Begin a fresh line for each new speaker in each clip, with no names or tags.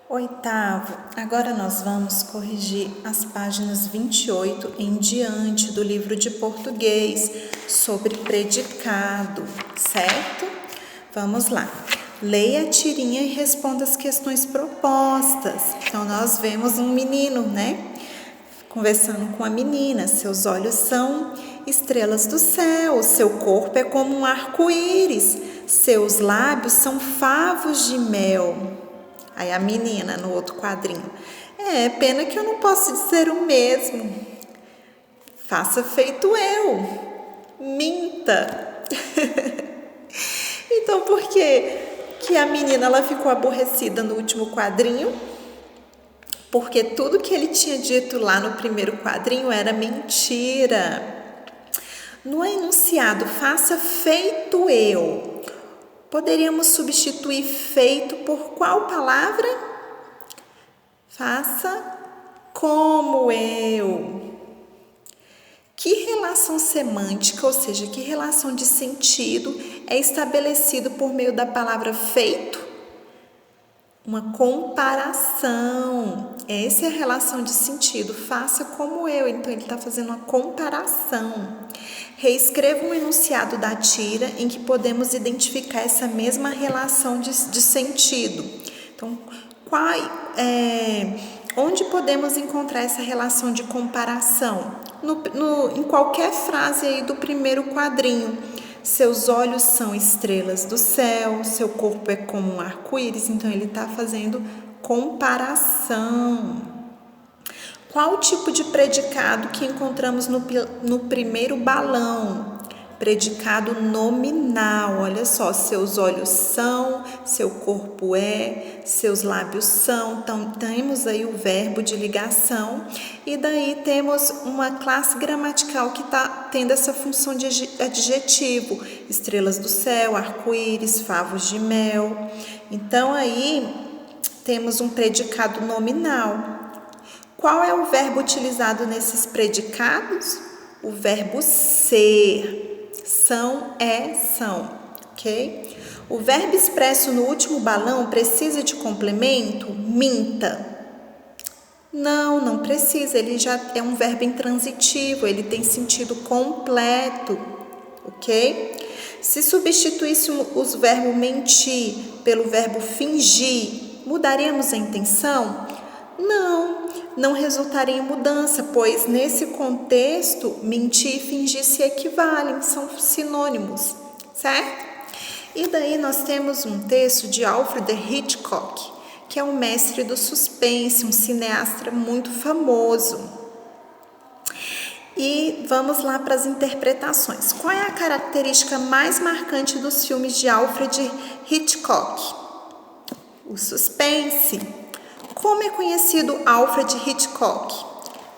Oitavo, agora nós vamos corrigir as páginas 28 em diante do livro de português sobre predicado, certo? Vamos lá. Leia a tirinha e responda as questões propostas. Então, nós vemos um menino, né? Conversando com a menina. Seus olhos são estrelas do céu, seu corpo é como um arco-íris, seus lábios são favos de mel. Aí a menina no outro quadrinho: pena que eu não posso dizer o mesmo. Faça feito eu. Minta. Então, por que a menina ela ficou aborrecida no último quadrinho? Porque tudo que ele tinha dito lá no primeiro quadrinho era mentira. No enunciado faça feito eu, poderíamos substituir feito por qual palavra? Faça como eu. Que relação semântica, ou seja, que relação de sentido é estabelecido por meio da palavra feito? Uma comparação. Essa é a relação de sentido. Faça como eu. Então, ele está fazendo uma comparação. Reescreva um enunciado da tira em que podemos identificar essa mesma relação de sentido. Então, onde podemos encontrar essa relação de comparação? Em qualquer frase aí do primeiro quadrinho. Seus olhos são estrelas do céu, seu corpo é como um arco-íris. Então, ele está fazendo comparação. Qual o tipo de predicado que encontramos no primeiro balão? Predicado nominal. Olha só, seus olhos são, seu corpo é, seus lábios são. Então, temos aí o verbo de ligação. E daí temos uma classe gramatical que está tendo essa função de adjetivo. Estrelas do céu, arco-íris, favos de mel. Então, aí temos um predicado nominal. Qual é o verbo utilizado nesses predicados? O verbo ser. São, são, ok? O verbo expresso no último balão precisa de complemento? Minta. Não precisa, ele já é um verbo intransitivo, ele tem sentido completo, ok? Se substituíssemos o verbo mentir pelo verbo fingir, mudaríamos a intenção? Não resultaria em mudança, pois nesse contexto, mentir e fingir se equivalem, são sinônimos, certo? E daí nós temos um texto de Alfred Hitchcock, que é um mestre do suspense, um cineasta muito famoso. E vamos lá para as interpretações. Qual é a característica mais marcante dos filmes de Alfred Hitchcock? O suspense. Como é conhecido Alfred Hitchcock?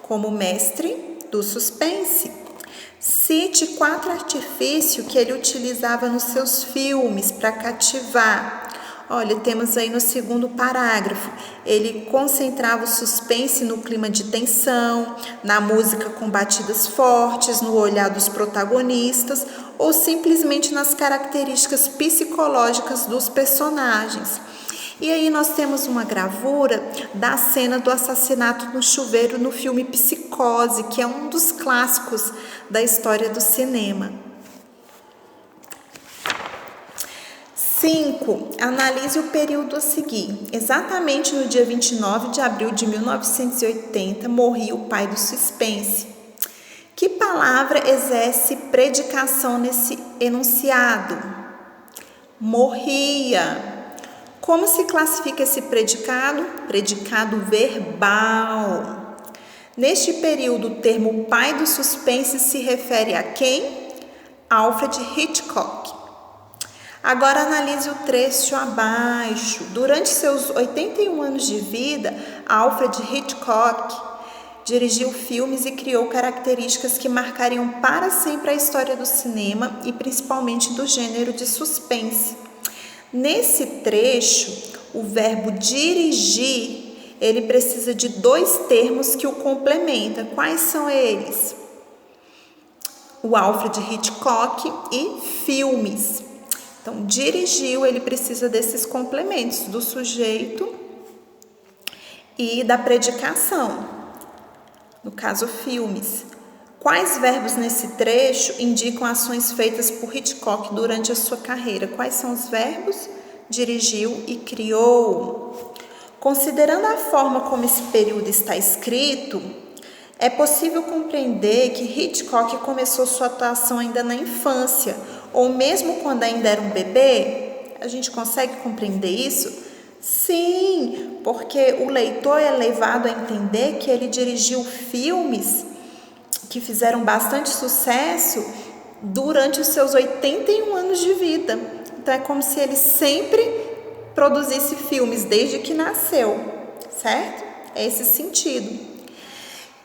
Como mestre do suspense. Cite 4 artifícios que ele utilizava nos seus filmes para cativar. Olha, temos aí no segundo parágrafo. Ele concentrava o suspense no clima de tensão, na música com batidas fortes, no olhar dos protagonistas ou simplesmente nas características psicológicas dos personagens. E aí nós temos uma gravura da cena do assassinato no chuveiro no filme Psicose, que é um dos clássicos da história do cinema. 5. Analise o período a seguir. Exatamente no dia 29 de abril de 1980, morria o pai do suspense. Que palavra exerce predicação nesse enunciado? Morria. Como se classifica esse predicado? Predicado verbal. Neste período, o termo pai do suspense se refere a quem? Alfred Hitchcock. Agora analise o trecho abaixo. Durante seus 81 anos de vida, Alfred Hitchcock dirigiu filmes e criou características que marcariam para sempre a história do cinema e principalmente do gênero de suspense. Nesse trecho, o verbo dirigir, ele precisa de 2 termos que o complementam. Quais são eles? O Alfred Hitchcock e filmes. Então, dirigiu, ele precisa desses complementos do sujeito e da predicação, no caso, filmes. Quais verbos nesse trecho indicam ações feitas por Hitchcock durante a sua carreira? Quais são os verbos? Dirigiu e criou. Considerando a forma como esse período está escrito, é possível compreender que Hitchcock começou sua atuação ainda na infância, ou mesmo quando ainda era um bebê. A gente consegue compreender isso? Sim, porque o leitor é levado a entender que ele dirigiu filmes que fizeram bastante sucesso durante os seus 81 anos de vida. Então é como se ele sempre produzisse filmes desde que nasceu, certo? É esse sentido.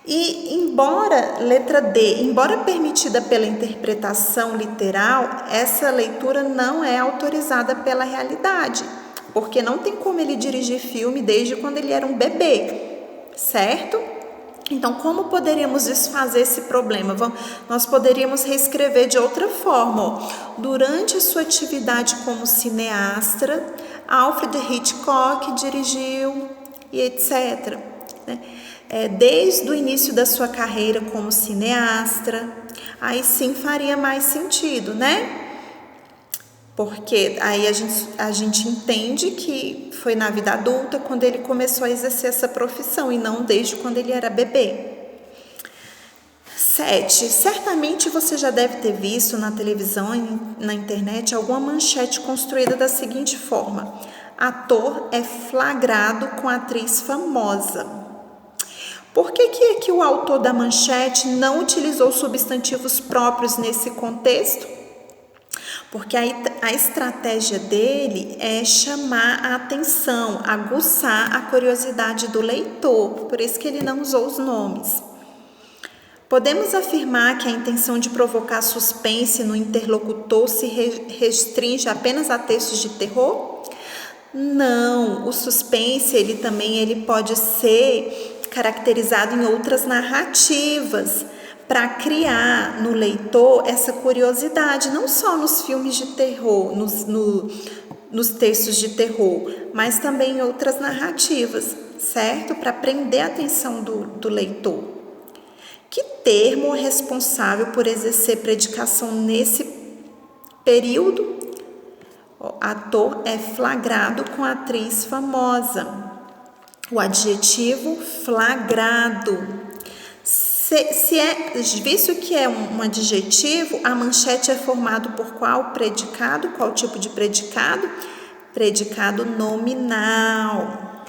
E embora, letra D, embora permitida pela interpretação literal, essa leitura não é autorizada pela realidade, porque não tem como ele dirigir filme desde quando ele era um bebê, certo? Então, como poderíamos desfazer esse problema? Nós poderíamos reescrever de outra forma. Durante a sua atividade como cineasta, Alfred Hitchcock dirigiu e etc. Desde o início da sua carreira como cineasta, aí sim faria mais sentido, né? Porque aí a gente entende que foi na vida adulta quando ele começou a exercer essa profissão e não desde quando ele era bebê. 7. Certamente você já deve ter visto na televisão e na internet alguma manchete construída da seguinte forma: ator é flagrado com atriz famosa. Por que o autor da manchete não utilizou substantivos próprios nesse contexto? Porque a estratégia dele é chamar a atenção, aguçar a curiosidade do leitor, por isso que ele não usou os nomes. Podemos afirmar que a intenção de provocar suspense no interlocutor se restringe apenas a textos de terror? Não, o suspense ele pode ser caracterizado em outras narrativas, para criar no leitor essa curiosidade, não só nos filmes de terror, nos textos de terror, mas também em outras narrativas, certo? Para prender a atenção do leitor. Que termo é responsável por exercer predicação nesse período? O ator é flagrado com atriz famosa. O adjetivo flagrado. Visto que é um adjetivo, a manchete é formado por qual predicado? Qual tipo de predicado? Predicado nominal.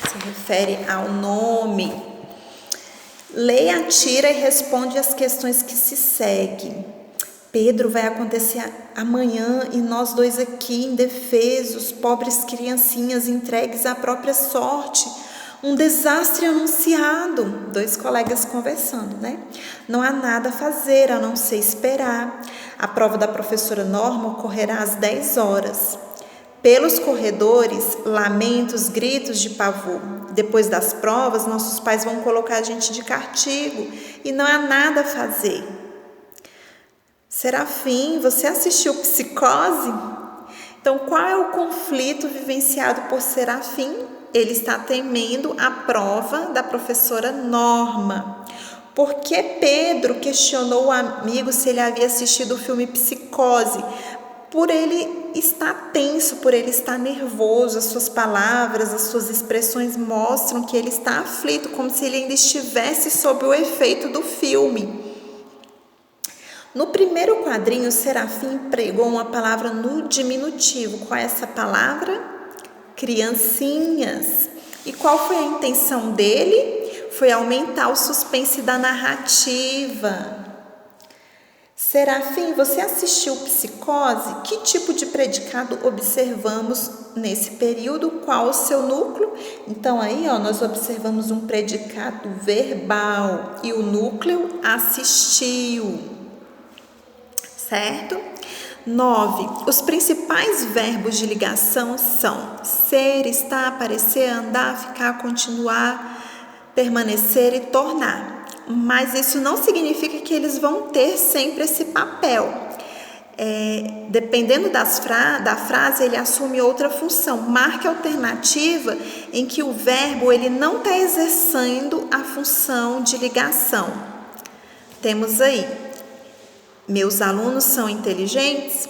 Se refere ao nome. Leia, atira e responde as questões que se seguem. Pedro, vai acontecer amanhã e nós dois aqui indefesos, pobres criancinhas entregues à própria sorte. Um desastre anunciado. 2 colegas conversando, né? Não há nada a fazer a não ser esperar. A prova da professora Norma ocorrerá às 10 horas. Pelos corredores, lamentos, gritos de pavor. Depois das provas, nossos pais vão colocar a gente de castigo e não há nada a fazer. Serafim, você assistiu Psicose? Então, qual é o conflito vivenciado por Serafim? Ele está temendo a prova da professora Norma. Por que Pedro questionou o amigo se ele havia assistido o filme Psicose? Por ele estar tenso, por ele estar nervoso, as suas palavras, as suas expressões mostram que ele está aflito, como se ele ainda estivesse sob o efeito do filme. No primeiro quadrinho, Serafim empregou uma palavra no diminutivo. Qual é essa palavra? Criancinhas. E qual foi a intenção dele? Foi aumentar o suspense da narrativa. Serafim, você assistiu Psicose? Que tipo de predicado observamos nesse período? Qual o seu núcleo? Então aí nós observamos um predicado verbal e o núcleo assistiu, certo? 9. Os principais verbos de ligação são ser, estar, aparecer, andar, ficar, continuar, permanecer e tornar. Mas isso não significa que eles vão ter sempre esse papel. dependendo da frase, ele assume outra função. Marque a alternativa em que o verbo ele não está exercendo a função de ligação. Temos aí, meus alunos são inteligentes?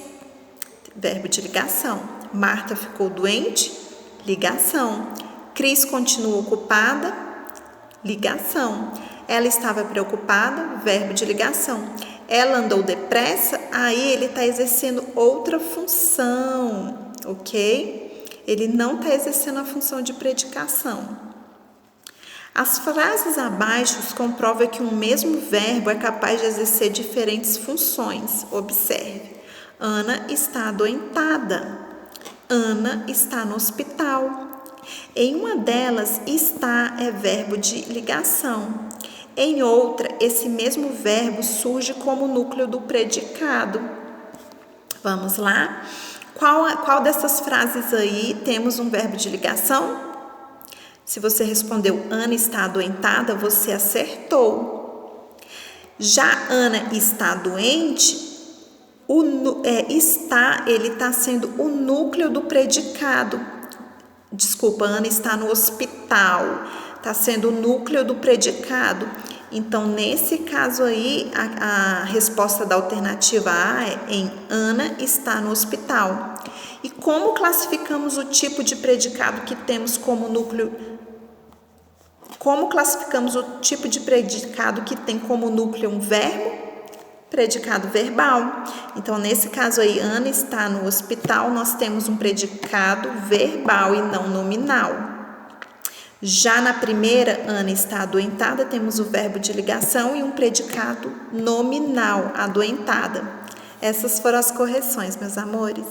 Verbo de ligação. Marta ficou doente? Ligação. Cris continua ocupada? Ligação. Ela estava preocupada? Verbo de ligação. Ela andou depressa? Aí ele está exercendo outra função, ok? Ele não está exercendo a função de predicação. As frases abaixo comprovam que um mesmo verbo é capaz de exercer diferentes funções. Observe. Ana está adoentada. Ana está no hospital. Em uma delas, está é verbo de ligação. Em outra, esse mesmo verbo surge como núcleo do predicado. Vamos lá? Qual dessas frases aí temos um verbo de ligação? Se você respondeu Ana está adoentada, você acertou. Já Ana está doente, ele está sendo o núcleo do predicado. Desculpa, Ana está no hospital, está sendo o núcleo do predicado. Então, nesse caso aí, a resposta da alternativa A é em Ana está no hospital. E como classificamos o tipo de predicado que temos como núcleo? Como classificamos o tipo de predicado que tem como núcleo um verbo? Predicado verbal. Então, nesse caso aí, Ana está no hospital, nós temos um predicado verbal e não nominal. Já na primeira, Ana está adoentada, temos o verbo de ligação e um predicado nominal, adoentada. Essas foram as correções, meus amores.